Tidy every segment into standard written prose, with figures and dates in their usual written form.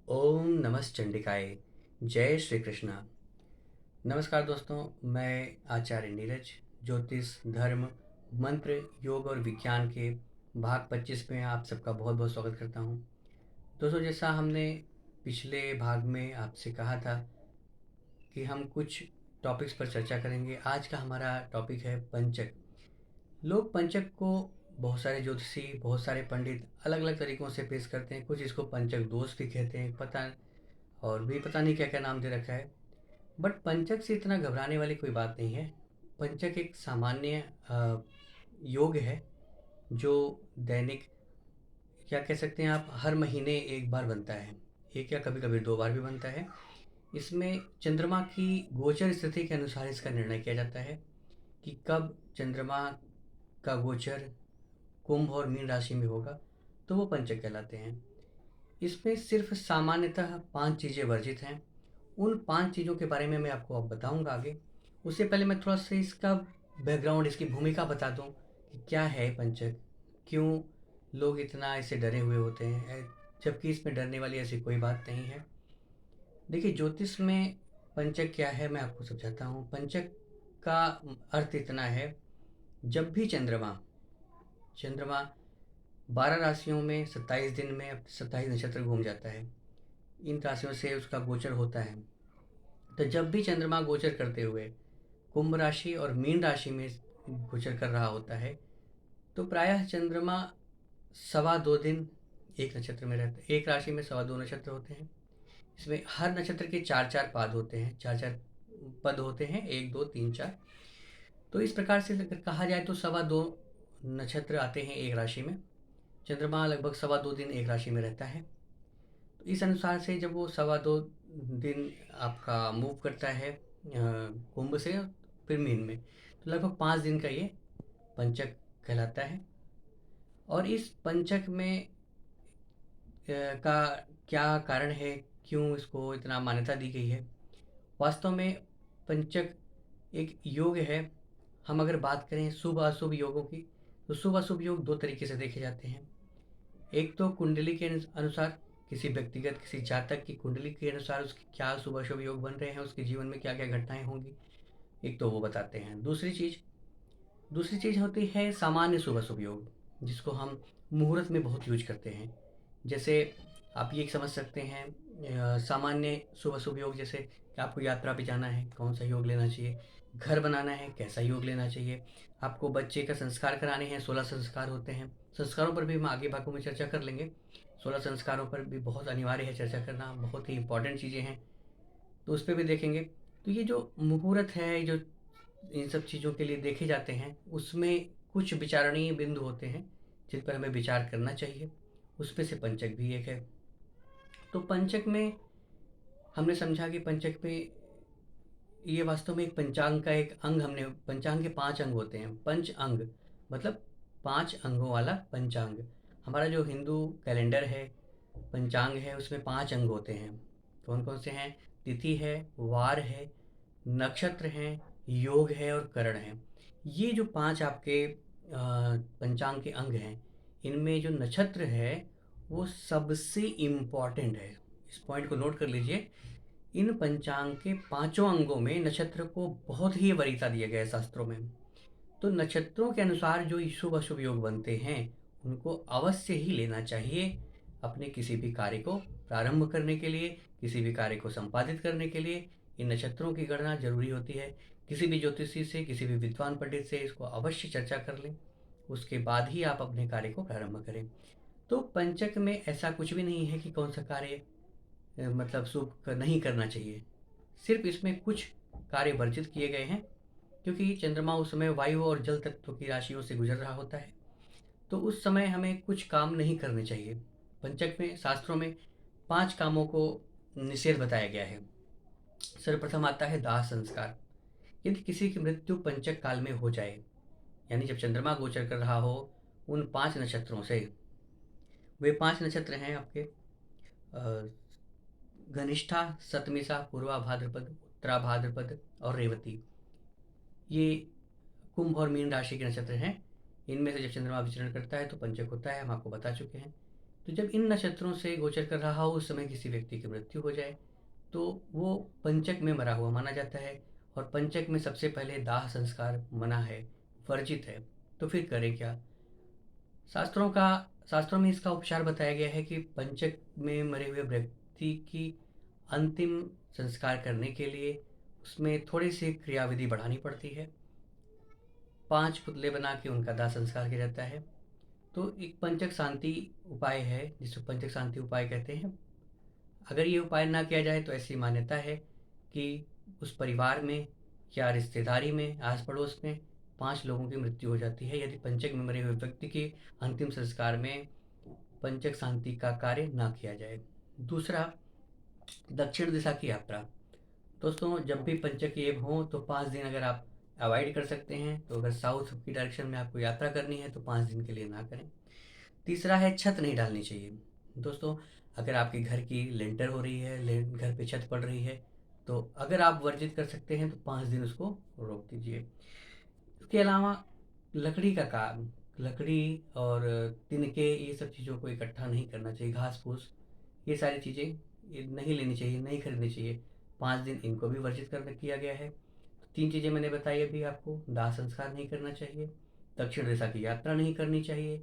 ओम नमः चंडिकाय। जय श्री कृष्णा। नमस्कार दोस्तों, मैं आचार्य नीरज ज्योतिष धर्म मंत्र योग और विज्ञान के भाग 25 में आप सबका बहुत बहुत स्वागत करता हूं। दोस्तों, जैसा हमने पिछले भाग में आपसे कहा था कि हम कुछ टॉपिक्स पर चर्चा करेंगे। आज का हमारा टॉपिक है पंचक। लोग पंचक को बहुत सारे ज्योतिषी बहुत सारे पंडित अलग अलग तरीक़ों से पेश करते हैं। कुछ इसको पंचक दोष भी कहते हैं, और भी पता नहीं क्या क्या नाम दे रखा है। बट पंचक से इतना घबराने वाली कोई बात नहीं है। पंचक एक सामान्य योग है जो दैनिक, क्या कह सकते हैं आप, हर महीने एक बार बनता है। एक या कभी कभी 2 बार भी बनता है। इसमें चंद्रमा की गोचर स्थिति के अनुसार इसका निर्णय किया जाता है कि कब चंद्रमा का गोचर कुंभ और मीन राशि में होगा, तो वो पंचक कहलाते हैं। इसमें सिर्फ सामान्यतः 5 चीज़ें वर्जित हैं। उन 5 चीज़ों के बारे में मैं आपको अब बताऊंगा आगे। उससे पहले मैं थोड़ा सा इसका बैकग्राउंड, इसकी भूमिका बता दूं कि क्या है पंचक, क्यों लोग इतना इससे डरे हुए होते हैं, जबकि इसमें डरने वाली ऐसी कोई बात नहीं है। देखिए, ज्योतिष में पंचक क्या है मैं आपको समझाता हूँ। पंचक का अर्थ इतना है, जब भी चंद्रमा चंद्रमा 12 राशियों में 27 दिन में 27 नक्षत्र घूम जाता है, इन राशियों से उसका गोचर होता है। तो जब भी चंद्रमा गोचर करते हुए कुंभ राशि और मीन राशि में गोचर कर रहा होता है, तो प्रायः चंद्रमा 2.25 दिन एक नक्षत्र में रहते हैं। एक राशि में 2.25 नक्षत्र होते हैं। इसमें हर नक्षत्र के 4-4 पाद होते हैं, 4-4 पद होते हैं, 1 2 3 4। तो इस प्रकार से अगर कहा जाए तो 2.25 नक्षत्र आते हैं एक राशि में। चंद्रमा लगभग 2.25 दिन एक राशि में रहता है। तो इस अनुसार से जब वो 2.25 दिन आपका मूव करता है कुंभ से फिर मीन में, तो लगभग 5 दिन का ये पंचक कहलाता है। और इस पंचक में का क्या कारण है, क्यों इसको इतना मान्यता दी गई है। वास्तव में पंचक एक योग है। हम अगर बात करें शुभ अशुभ योगों की, तो शुभ अशुभ योग 2 तरीके से देखे जाते हैं। एक तो कुंडली के अनुसार, किसी व्यक्तिगत किसी जातक की कुंडली के अनुसार उसके क्या शुभ अशुभ योग बन रहे हैं, उसके जीवन में क्या क्या घटनाएं होंगी, एक तो वो बताते हैं। दूसरी चीज़ होती है सामान्य शुभ अशुभ योग, जिसको हम मुहूर्त में बहुत यूज करते हैं। जैसे आप ये समझ सकते हैं, सामान्य शुभ अशुभ योग जैसे कि आपको यात्रा पे जाना है, कौन सा योग लेना चाहिए। घर बनाना है, कैसा योग लेना चाहिए। आपको बच्चे का संस्कार कराने हैं, 16 संस्कार होते हैं। संस्कारों पर भी हम आगे भागों में चर्चा कर लेंगे। 16 संस्कारों पर भी बहुत अनिवार्य है चर्चा करना, बहुत ही इंपॉर्टेंट चीज़ें हैं, तो उस पर भी देखेंगे। तो ये जो मुहूर्त है, जो इन सब चीज़ों के लिए देखे जाते हैं, उसमें कुछ विचारणीय बिंदु होते हैं जिन पर हमें विचार करना चाहिए। उसमें से पंचक भी एक है। तो पंचक में हमने समझा कि पंचक में ये वास्तव में एक पंचांग का एक अंग, हमने पंचांग के 5 अंग होते हैं। पंच अंग मतलब 5 अंगों वाला पंचांग। हमारा जो हिंदू कैलेंडर है, पंचांग है, उसमें 5 अंग होते हैं। कौन कौन से हैं? तिथि है, वार है, नक्षत्र हैं, योग है और करण है। ये जो 5 आपके पंचांग के अंग हैं, इनमें जो नक्षत्र है वो सबसे इम्पॉर्टेंट है। इस पॉइंट को नोट कर लीजिए। इन पंचांग के 5 अंगों में नक्षत्र को बहुत ही वरीयता दिया गया है शास्त्रों में। तो नक्षत्रों के अनुसार जो शुभ अशुभ योग बनते हैं, उनको अवश्य ही लेना चाहिए अपने किसी भी कार्य को प्रारंभ करने के लिए, किसी भी कार्य को संपादित करने के लिए। इन नक्षत्रों की गणना जरूरी होती है। किसी भी ज्योतिषी से, किसी भी विद्वान पंडित से इसको अवश्य चर्चा कर लें, उसके बाद ही आप अपने कार्य को प्रारंभ करें। तो पंचक में ऐसा कुछ भी नहीं है कि कौन सा कार्य मतलब शुभ नहीं करना चाहिए। सिर्फ इसमें कुछ कार्य वर्जित किए गए हैं, क्योंकि चंद्रमा उस समय वायु और जल तत्व की राशियों से गुजर रहा होता है। तो उस समय हमें कुछ काम नहीं करने चाहिए। पंचक में, शास्त्रों में 5 कामों को निषेध बताया गया है। सर्वप्रथम आता है दाह संस्कार। यदि किसी की मृत्यु पंचक काल में हो जाए, यानी जब चंद्रमा गोचर कर रहा हो उन 5 नक्षत्रों से, वे 5 नक्षत्र हैं आपके घनिष्ठा, सतमिसा, पूर्वा भाद्रपद, उत्तरा भाद्रपद और रेवती। ये कुंभ और मीन राशि के नक्षत्र हैं। इनमें से जब चंद्रमा विचरण करता है तो पंचक होता है, हम आपको बता चुके हैं। तो जब इन नक्षत्रों से गोचर कर रहा हो उस समय किसी व्यक्ति की मृत्यु हो जाए तो वो पंचक में मरा हुआ माना जाता है, और पंचक में सबसे पहले दाह संस्कार मना है, वर्जित है। तो फिर करें क्या? शास्त्रों का शास्त्रों में इसका उपचार बताया गया है कि पंचक में मरे हुए व्यक्ति की अंतिम संस्कार करने के लिए उसमें थोड़ी सी क्रियाविधि बढ़ानी पड़ती है। 5 पुतले बना के उनका दाह संस्कार किया जाता है। तो एक पंचक शांति उपाय है जिसको पंचक शांति उपाय कहते हैं। अगर ये उपाय ना किया जाए तो ऐसी मान्यता है कि उस परिवार में या रिश्तेदारी में, आस पड़ोस में 5 लोगों की मृत्यु हो जाती है यदि पंचक में मरे हुए व्यक्ति के अंतिम संस्कार में पंचक शांति का कार्य ना किया जाए। दूसरा, दक्षिण दिशा की यात्रा। दोस्तों, जब भी पंचक योग हो तो 5 दिन अगर आप अवॉइड कर सकते हैं तो अगर साउथ की डायरेक्शन में आपको यात्रा करनी है तो 5 दिन के लिए ना करें। तीसरा है, छत नहीं डालनी चाहिए। दोस्तों, अगर आपके घर की लेंटर हो रही है, घर पे छत पड़ रही है, तो अगर आप वर्जित कर सकते हैं तो 5 दिन उसको रोक दीजिए। इसके अलावा लकड़ी का काम, लकड़ी और तिनके, ये सब चीज़ों को इकट्ठा नहीं करना चाहिए। घास फूस, ये सारी चीज़ें ये नहीं लेनी चाहिए, नहीं खरीदनी चाहिए। 5 दिन इनको भी वर्जित कर किया गया है। तो 3 चीज़ें मैंने बताई अभी आपको। दाह संस्कार नहीं करना चाहिए, दक्षिण दिशा की यात्रा नहीं करनी चाहिए,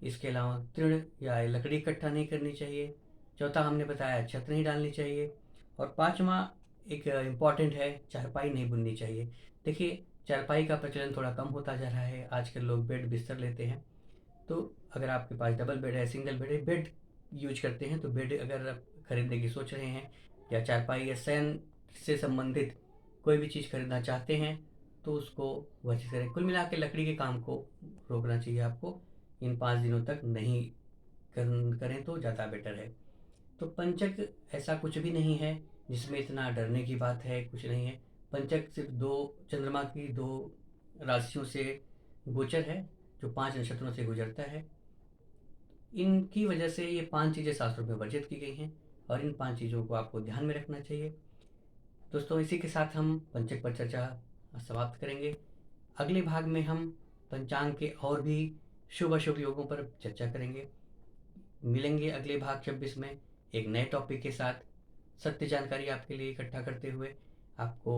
इसके अलावा तृण या लकड़ी इकट्ठा नहीं करनी चाहिए। चौथा हमने बताया, छत नहीं डालनी चाहिए। और पांचवा एक इम्पॉर्टेंट है, चारपाई नहीं बुननी चाहिए। देखिए, चारपाई का प्रचलन थोड़ा कम होता जा रहा है, आजकल लोग बेड बिस्तर लेते हैं। तो अगर आपके पास डबल बेड है, सिंगल बेड है, बेड यूज करते हैं तो बेड अगर आप खरीदने की सोच रहे हैं या चारपाई या शयन से संबंधित कोई भी चीज़ खरीदना चाहते हैं तो उसको वर्जित करें। कुल मिला के लकड़ी के काम को रोकना चाहिए आपको। इन 5 दिनों तक नहीं करें तो ज़्यादा बेटर है। तो पंचक ऐसा कुछ भी नहीं है जिसमें इतना डरने की बात है, कुछ नहीं है। पंचक सिर्फ 2 चंद्रमा की 2 राशियों से गोचर है जो 5 नक्षत्रों से गुजरता है। इनकी वजह से ये 5 चीज़ें शास्त्रों में वर्जित की गई हैं और इन 5 चीज़ों को आपको ध्यान में रखना चाहिए। दोस्तों, इसी के साथ हम पंचक पर चर्चा समाप्त करेंगे। अगले भाग में हम पंचांग के और भी शुभ अशुभ योगों पर चर्चा करेंगे। मिलेंगे अगले भाग 26 में एक नए टॉपिक के साथ, सत्य जानकारी आपके लिए इकट्ठा करते हुए, आपको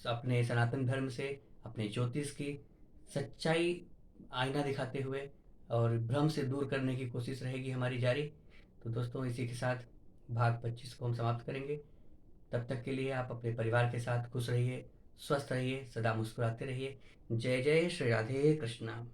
अपने सनातन धर्म से, अपने ज्योतिष की सच्चाई आईना दिखाते हुए और भ्रम से दूर करने की कोशिश रहेगी हमारी जारी। तो दोस्तों, इसी के साथ भाग 25 को हम समाप्त करेंगे। तब तक के लिए आप अपने परिवार के साथ खुश रहिए, स्वस्थ रहिए, सदा मुस्कुराते रहिए। जय जय श्री राधे कृष्णा।